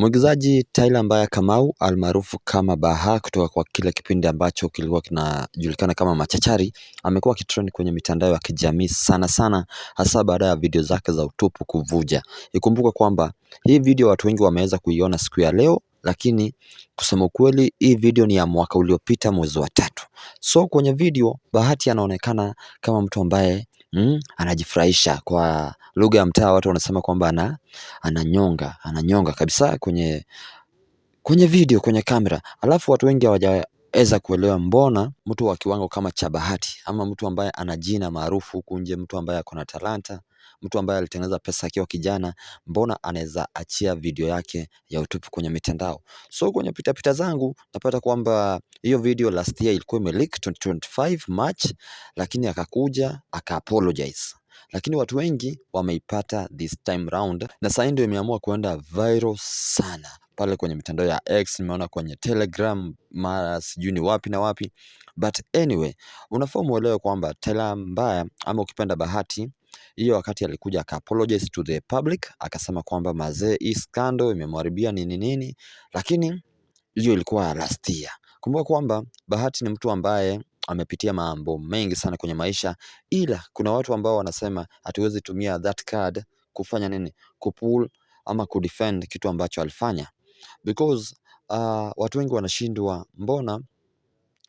Mwigizaji Tyler Mbaya Kamau almaarufu kama Baha kutoka kwa kile kipindi ambacho kilikuwa kinajulikana kama Machachari amekuwa akitrend kwenye mitandao ya kijamii sana sana, hasa baada ya video zake za utupu kuvuja. Ikumbuka kwamba hii video watu wengi wameweza kuiona siku ya leo, lakini kusema ukweli hii video ni ya mwaka uliopita mwezi wa 3. So kwenye video Bahati anaonekana kama mtu ambaye anajifurahisha. Kwa lugha ya mtaa watu wanasema kwamba ananyonga kabisa kwenye video, kwenye kamera. Alafu watu wengi hawajaweza kuelewa mbona mtu wa kiwango kama cha Bahati, ama mtu ambaye ana jina maarufu huku nje, mtu ambaye ako na talanta, mtu ambaye alitengeneza pesa akiwa kijana, mbona anaweza achia video yake ya utupu kwenye mitandao. So kwenye pita zangu napata kwamba hiyo video last year ilikuwa imeleak 2025 March, lakini akakuja apologize. Lakini watu wengi wameipata this time round, na sasa ndio imeamua kuenda viral sana pale kwenye mitandao ya X, nimeona kwenye Telegram, mara sijui ni wapi na wapi. But anyway, unafaa muelewe kwamba Tyler Mbaya ama ukipenda Bahati, hiyo wakati alikuja apologize to the public, akasema kwamba mazee, hii scandal imemharibia nini, lakini hiyo ilikuwa last year. Kumbuka kwamba Bahati ni mtu ambaye amepitia mambo mengi sana kwenye maisha, ila kuna watu ambao wanasema hatuwezi tumia that card kufanya nini, kupull ama kudefend kitu ambacho alifanya, because watu wengi wanashindwa mbona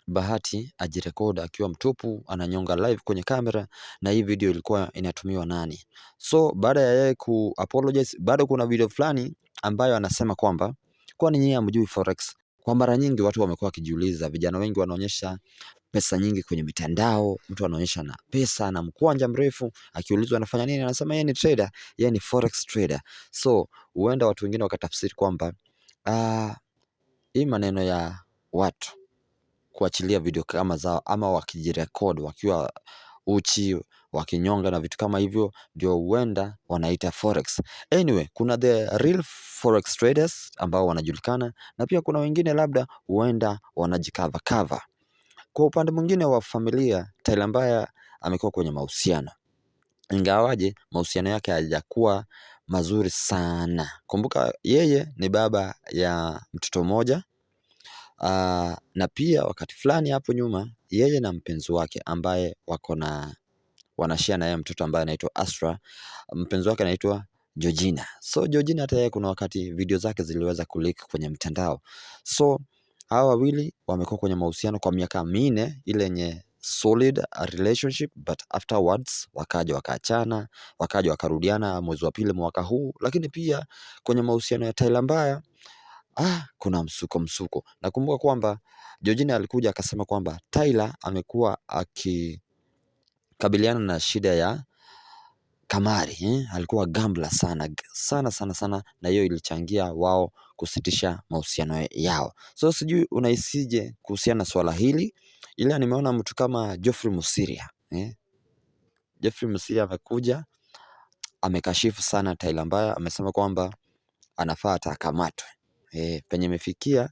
Bahati ajirekodi akiwa mtupu ananyonga live kwenye kamera, na hii video ilikuwa inatumiwa nani? So baada ya yeye ku apologize, bado kuna video fulani ambayo anasema kwamba kwani nyinyi hamjui forex. Kwa mara nyingi watu wamekuwa wakijiuliza, vijana wengi wanaonyesha pesa nyingi kwenye mitandao, mtu anaonyesha na pesa na mkwanja mrefu, akiulizwa anafanya nini anasema yeye ni trader, yeye ni forex trader. So huenda watu wengine wakatafsiri kwamba hii maneno ya watu kuachilia video kama zao ama wakijirekodi wakiwa uchi wakinyonga na vitu kama hivyo ndio huenda wanaita forex. Anyway, kuna the real forex traders ambao wanajulikana, na pia kuna wengine labda huenda wanajikava. Kwa upande mwingine wa familia, Tyler Mbaya amekuwa kwenye mahusiano, ingawaje mahusiano yake hayajakuwa mazuri sana. Kumbuka yeye ni baba ya mtoto mmoja, na pia wakati fulani hapo nyuma yeye na mpenzi wake ambaye wanashare na yeye mtoto ambaye anaitwa Astra, mpenzi wake anaitwa Georgina. So Georgina hata yeye kuna wakati video zake ziliweza kuleak kwenye mtandao. So hawa wawili wamekuwa kwenye mahusiano kwa miaka 4, ile yenye solid relationship, but afterwards wakaja wakaachana, wakaja wakarudiana mwezi wa pili mwaka huu. Lakini pia kwenye mahusiano ya Tyler Mbaya kuna msuko. Nakumbuka kwamba Georgina alikuja akasema kwamba Tyler amekuwa akikabiliana na shida ya kamari, alikuwa gambler sana, na hiyo ilichangia wao kusitisha mahusiano yao. So sijui unahisije kuhusiana na swala hili, ila nimeona mtu kama Geoffrey Musiria amekuja amekashifu sana Tyler Mbaya, amesema kwamba anafaa akamatwe. Penye imefikia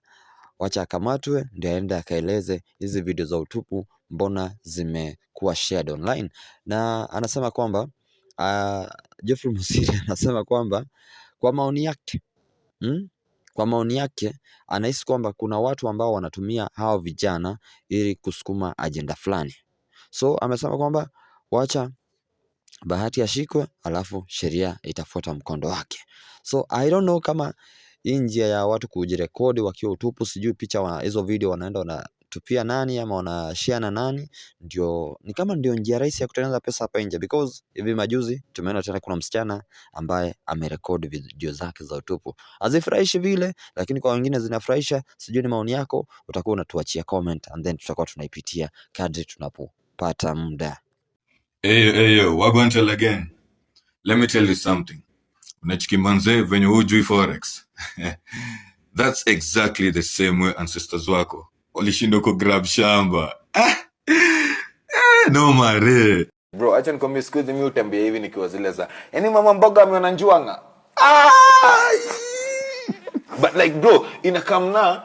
wacha akamatwe ndio aende akaeleze hizi video za utupu mbona zimekuwa shared online. Na anasema kwamba Geoffrey Musiria anasema kwamba kwa maoni yake anahisi kwamba kuna watu ambao wanatumia hao vijana ili kusukuma agenda fulani. So amesema kwamba wacha Bahati ashikwe, alafu sheria itafuata mkondo wake. So I don't know kama hii njia ya watu kujirekodi wakiwa utupu, sijui picha hizo video wanaenda wanatupia nani ama wanashare na nani, ni kama ndio njia rahisi ya kutengeneza pesa hapa nje, because hivi majuzi tumeona tena kuna msichana ambaye amerekodi video zake za utupu. Hazifurahishi vile, lakini kwa wengine zinafurahisha. Sijui ni maoni yako, utakuwa unatuachia comment and then tutakuwa tunaipitia kadri tunapopata muda. Hey, yo, Wagwan again. Let me tell you something. Unachikimanze venye hujui forex. That's exactly the same way ancestors wako walishindwa ku grab shamba. No mare. Bro, acha nikwambie siku hizi mimi utembea hivi nikiwa zile za yaani mama mboga ameona njuanga. But like bro, inakamna.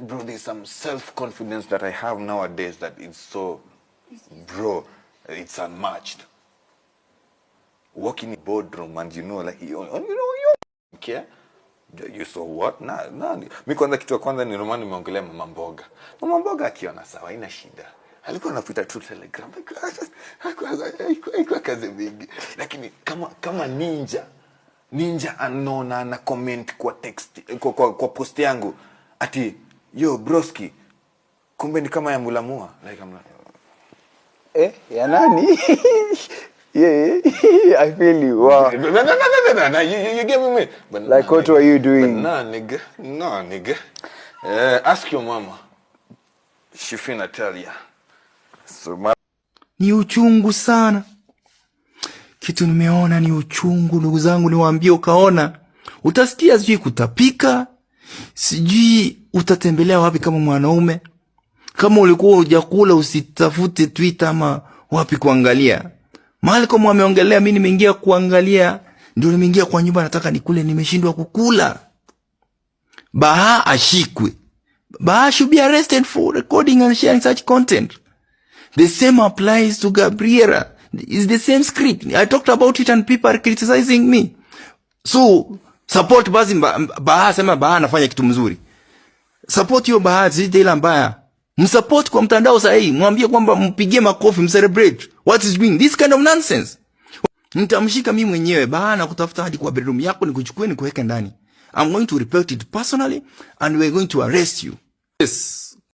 Bro, there's some self-confidence that I have nowadays that it's so, bro, it's unmatched. Walking in boardroom and you know okay? You saw what? Nani? Mimi kwanza kitu ya kwanza ni Romani nimeongelea mama mboga. Mama mboga akiona sawa haina shida. Alikuwa anapita tu Telegram. Haikuwa kazi mingi. Lakini kama ninja anaona na comment kwa text kwa post yangu ati yo broski kumbe ni kama ya Mulamua like I'm like ya nani? Yeah, I feel you. Wow. No, you get me. But Like, what were you doing? No, nigga. Ask your mama. She finna tell ya. So, Ni uchungu sana. Kitu nimeona ni uchungu, ndugu zangu, niwaambie ukaona. Utasikia sijui kutapika, sijui utatembelea wapi kama mwanaume. Kama ulikuwa hujakula usitafute Twitter ama wapi kuangalia. Malcolm ameongelea, mimi nimeingia kuangalia, ndio nimeingia kwa nyumba nataka nikule, nimeshindwa kukula. Baha ashikwe. Baha should be arrested for recording and sharing such content. The same applies to Gabriela. It's the same script. I talked about it and people are criticizing me. So, support basi Baha, sema Baha anafanya kitu mzuri. Support hiyo Baha, zidi ila mbaya. Msupport kwa mtandao sahihi, mwambie kwamba mpigie makofi, mcelebrate what is doing this kind of nonsense. Nitamshika mimi mwenyewe Baha na kutafuta hadi kwa bedroom yako nikuchukue nikuweke ndani. I'm going to report it personally and we're going to arrest you. Yes.